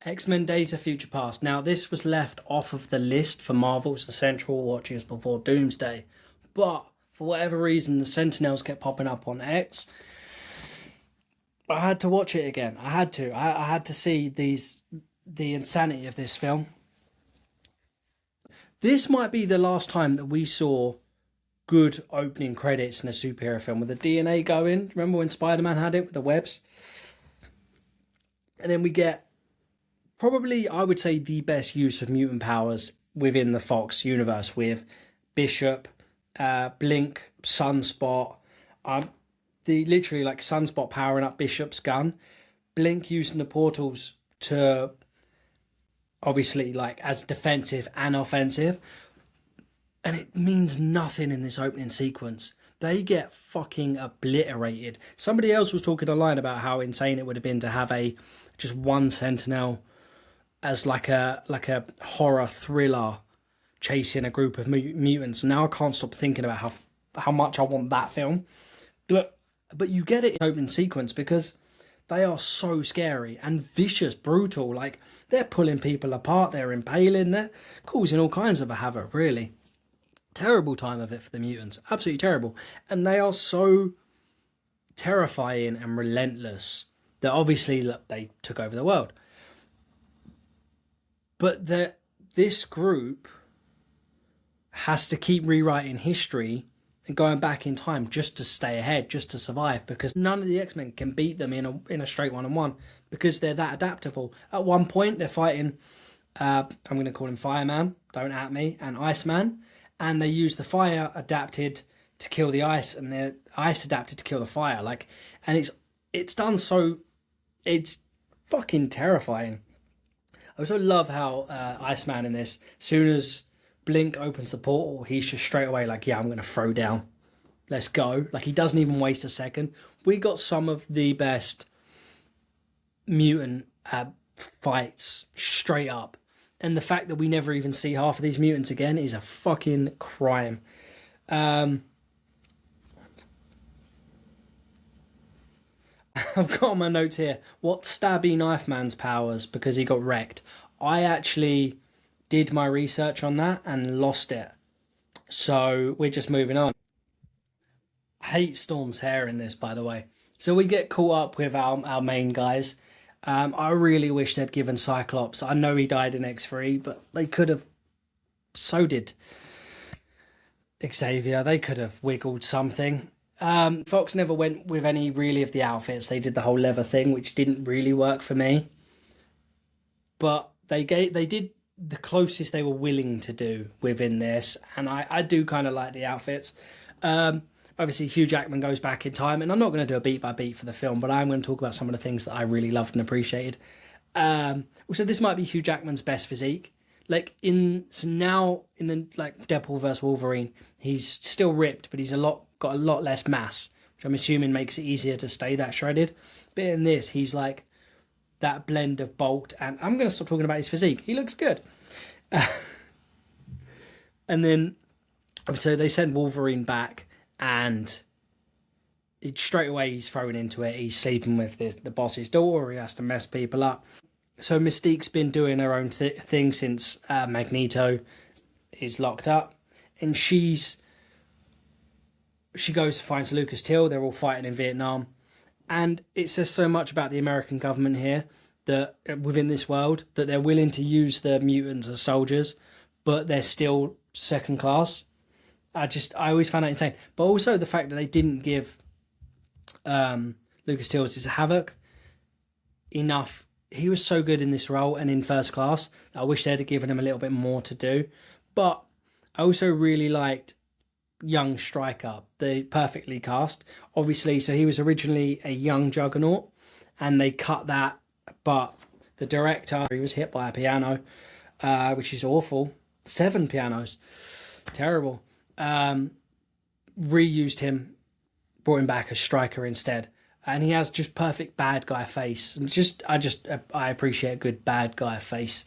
X-Men Days of Future Past. Now, this was left off of the list for Marvel's Essential Watches Before Doomsday, but for whatever reason, the Sentinels kept popping up on X. I had to watch it again. I had to. I had to see the insanity of this film. This might be the last time that we saw good opening credits in a superhero film with the DNA going. Remember when Spider-Man had it with the webs? And then we get probably, I would say, the best use of mutant powers within the Fox universe with Bishop, Blink, Sunspot, the literally like Sunspot powering up Bishop's gun, Blink using the portals to obviously like as defensive and offensive. And it means nothing in this opening sequence. They get fucking obliterated. Somebody else was talking online about how insane it would have been to have just one Sentinel as like a horror thriller chasing a group of mutants. Now I can't stop thinking about how much I want that film. But you get it in opening sequence because they are so scary and vicious, brutal. Like, they're pulling people apart, they're impaling, they're causing all kinds of a havoc, really. Terrible time of it for the mutants. Absolutely terrible. And they are so terrifying and relentless that obviously, look, they took over the world. But this group has to keep rewriting history and going back in time just to stay ahead, just to survive, because none of the X-Men can beat them in a straight one-on-one because they're that adaptable. At one point, they're fighting, I'm going to call him Fireman, don't at me, and Iceman, and they use the fire adapted to kill the ice and the ice adapted to kill the fire. Like, and it's done so, it's fucking terrifying. I also love how Iceman in this, as soon as Blink opens the portal, he's just straight away like, yeah, I'm going to throw down. Let's go. Like, he doesn't even waste a second. We got some of the best mutant fights straight up. And the fact that we never even see half of these mutants again is a fucking crime. I've got on my notes here, what Stabby Knife Man's powers because he got wrecked. I actually did my research on that and lost it. So we're just moving on. I hate Storm's hair in this, by the way. So we get caught up with our main guys. I really wish they'd given Cyclops. I know he died in X3, but they could have. So did Xavier. They could have wiggled something. Fox never went with any really of the outfits. They did the whole leather thing, which didn't really work for me. But they did the closest they were willing to do within this, and I do kind of like the outfits. Obviously, Hugh Jackman goes back in time, and I'm not going to do a beat by beat for the film, but I'm going to talk about some of the things that I really loved and appreciated. Also, this might be Hugh Jackman's best physique. So now in the Deadpool vs Wolverine, he's still ripped, but he's got a lot less mass, which I'm assuming makes it easier to stay that shredded. But in this, he's like that blend of bulk, and I'm going to stop talking about his physique. He looks good. And then, so they send Wolverine back, and straight away he's thrown into it. He's sleeping with the boss's daughter. He has to mess people up. So Mystique's been doing her own thing since Magneto is locked up, and she goes to find Lucas Till. They're all fighting in Vietnam, and it says so much about the American government here that within this world that they're willing to use the mutants as soldiers, but they're still second class. I always found that insane. But also the fact that they didn't give Lucas Till his Havoc enough. He was so good in this role and in First Class. I wish they'd have given him a little bit more to do. But I also really liked young Stryker, the perfectly cast. Obviously, so he was originally a young Juggernaut, and they cut that. But the director, he was hit by a piano, which is awful. 7 pianos. Terrible. Reused him, brought him back as Stryker instead. And he has just perfect bad guy face. And I appreciate a good bad guy face.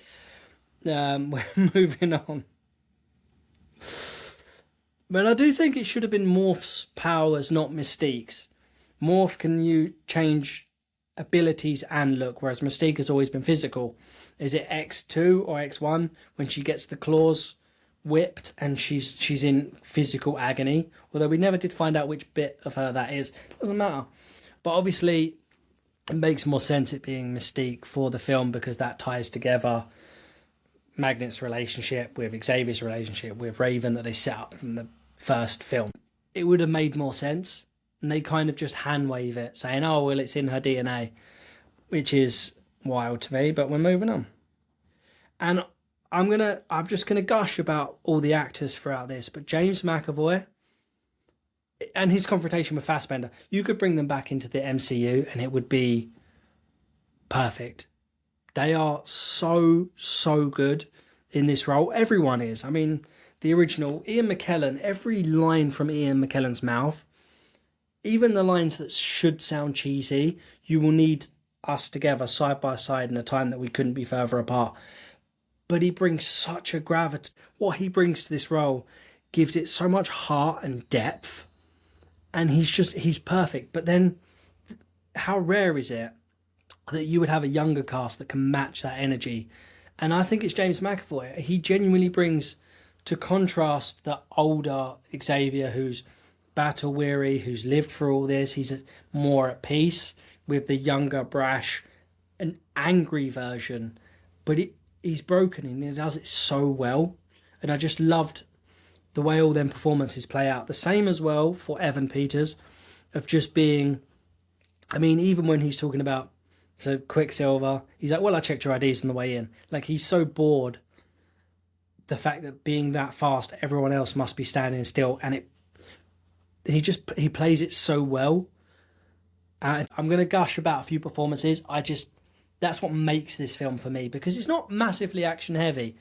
We're moving on. But I do think it should have been Morph's powers, not Mystique's. Morph can you change abilities and look, whereas Mystique has always been physical. Is it X2 or X1 when she gets the claws whipped and she's in physical agony? Although we never did find out which bit of her that is. Doesn't matter. But obviously it makes more sense it being Mystique for the film because that ties together Magnet's relationship with Xavier's relationship with Raven that they set up from the first film. It would have made more sense. And they kind of just hand wave it, saying, oh, well, it's in her DNA, which is wild to me, but we're moving on. And I'm just gonna gush about all the actors throughout this, but James McAvoy and his confrontation with Fassbender, you could bring them back into the MCU and it would be perfect. They are so good in this role. Everyone is. I mean, the original Ian McKellen, every line from Ian McKellen's mouth, even the lines that should sound cheesy, you will need us together side by side in a time that we couldn't be further apart. But he brings such a gravity. What he brings to this role gives it so much heart and depth. And he's perfect. But then how rare is it that you would have a younger cast that can match that energy? And I think it's James McAvoy. He genuinely brings to contrast the older Xavier who's battle weary, who's lived through all this. He's more at peace with the younger, brash and angry version. But he's broken and he does it so well. And I just loved the way all them performances play out. The same as well for Evan Peters of just being, I mean, even when he's talking about Quicksilver, he's like, well, I checked your IDs on the way in. Like, he's so bored. The fact that being that fast, everyone else must be standing still. And he plays it so well. I'm going to gush about a few performances. That's what makes this film for me, because it's not massively action heavy.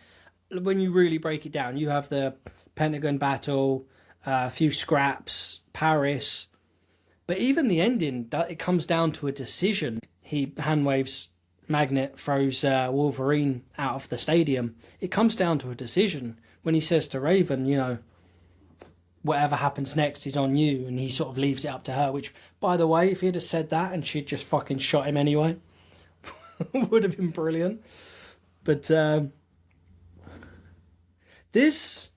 When you really break it down, you have the Pentagon battle, a few scraps, Paris, but even the ending, it comes down to a decision. He hand waves Magnet, throws Wolverine out of the stadium. It comes down to a decision when he says to Raven, you know, whatever happens next is on you, and he sort of leaves it up to her, which, by the way, if he'd have said that and she'd just fucking shot him anyway, would have been brilliant. But this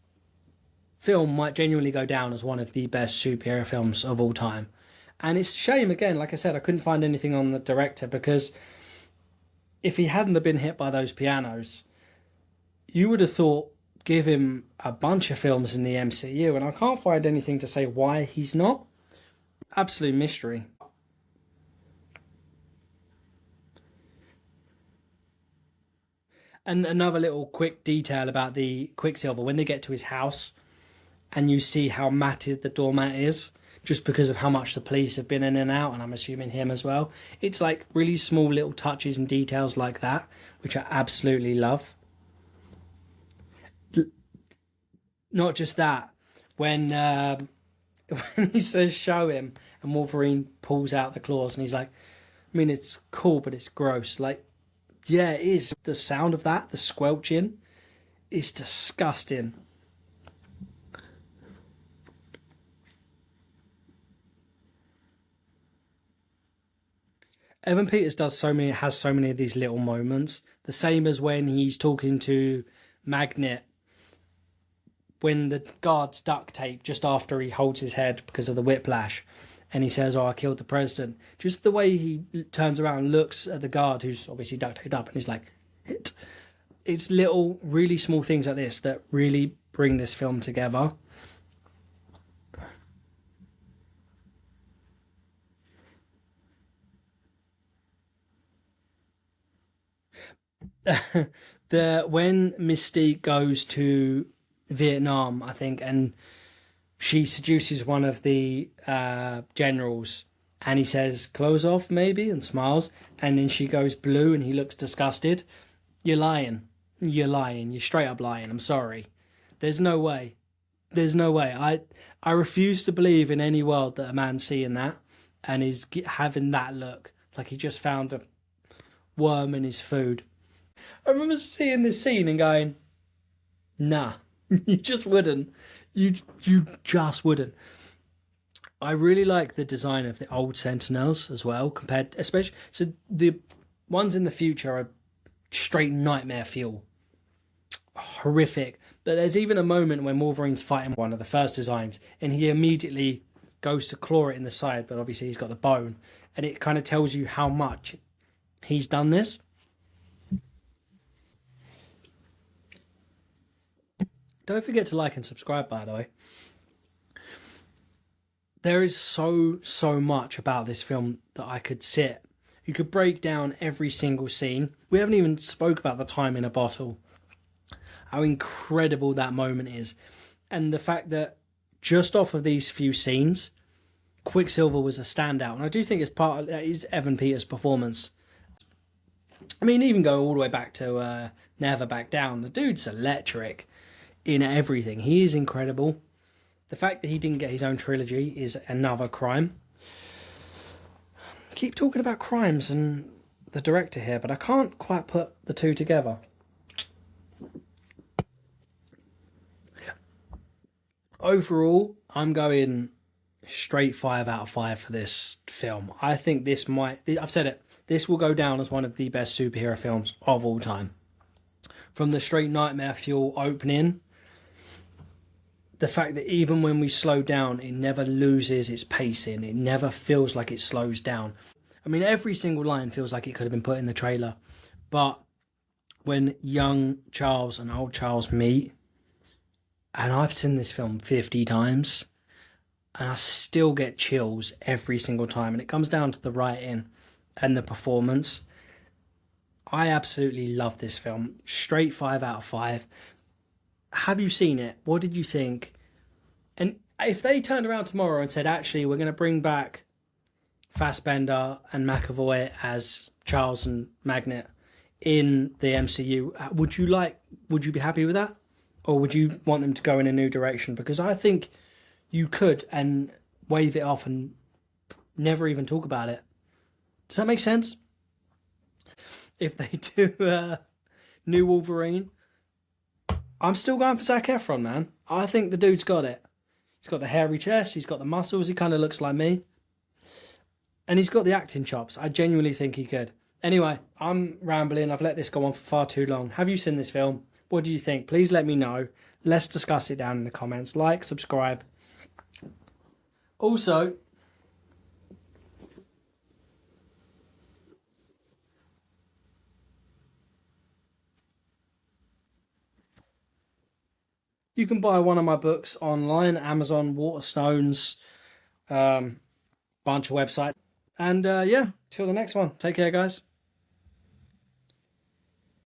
film might genuinely go down as one of the best superhero films of all time. And it's a shame, again, like I said, I couldn't find anything on the director, because if he hadn't have been hit by those pianos, you would have thought, give him a bunch of films in the MCU, and I can't find anything to say why he's not. Absolute mystery. And another little quick detail about the Quicksilver, when they get to his house and you see how matted the doormat is, just because of how much the police have been in and out, and I'm assuming him as well. It's like really small little touches and details like that, which I absolutely love. Not just that, when when he says show him and Wolverine pulls out the claws and he's like, I mean, it's cool, but it's gross. Like, yeah, it is. The sound of that, the squelching, is disgusting. Evan Peters has so many of these little moments. The same as when he's talking to Magnet, when the guards duct tape just after he holds his head because of the whiplash, and he says, oh, I killed the president. Just the way he turns around and looks at the guard who's obviously duct taped up, and he's like, hit. It's little, really small things like this that really bring this film together. When Mystique goes to Vietnam, I think, and she seduces one of the generals, and he says, clothes off maybe, and smiles, and then she goes blue and he looks disgusted. You're lying. You're straight up lying. I'm sorry. There's no way. I refuse to believe in any world that a man's seeing that and is having that look like he just found a worm in his food. I remember seeing this scene and going, nah, you just wouldn't. You just wouldn't. I really like the design of the old Sentinels as well, compared, especially, so the ones in the future are straight nightmare fuel, horrific. But there's even a moment when Wolverine's fighting one of the first designs, and he immediately goes to claw it in the side, but obviously he's got the bone, and it kind of tells you how much he's done this. Don't forget to like and subscribe, by the way. There is so much about this film that I could sit. You could break down every single scene. We haven't even spoke about the time in a bottle. How incredible that moment is. And the fact that just off of these few scenes, Quicksilver was a standout. And I do think it's part of that is Evan Peters' performance. I mean, even go all the way back to Never Back Down. The dude's electric in everything. He is incredible. The fact that he didn't get his own trilogy is another crime. Keep talking about crimes and the director here, but I can't quite put the two together. Overall, I'm going straight 5 out of 5 for this film. I think this might, I've said it, this will go down as one of the best superhero films of all time. From the straight nightmare fuel opening, the fact that even when we slow down, it never loses its pacing. It never feels like it slows down. I mean, every single line feels like it could have been put in the trailer. But when young Charles and old Charles meet, and I've seen this film 50 times, and I still get chills every single time. And it comes down to the writing and the performance. I absolutely love this film. Straight 5 out of 5. Have you seen it? What did you think? And if they turned around tomorrow and said, actually, we're going to bring back Fassbender and McAvoy as Charles and Magnet in the MCU, would you be happy with that? Or would you want them to go in a new direction? Because I think you could and wave it off and never even talk about it. Does that make sense? If they do new Wolverine, I'm still going for Zac Efron, man. I think the dude's got it. He's got the hairy chest. He's got the muscles. He kind of looks like me. And he's got the acting chops. I genuinely think he could. Anyway, I'm rambling. I've let this go on for far too long. Have you seen this film? What do you think? Please let me know. Let's discuss it down in the comments. Like, subscribe. Also, you can buy one of my books online, Amazon, Waterstones, bunch of websites. And yeah, till the next one. Take care, guys.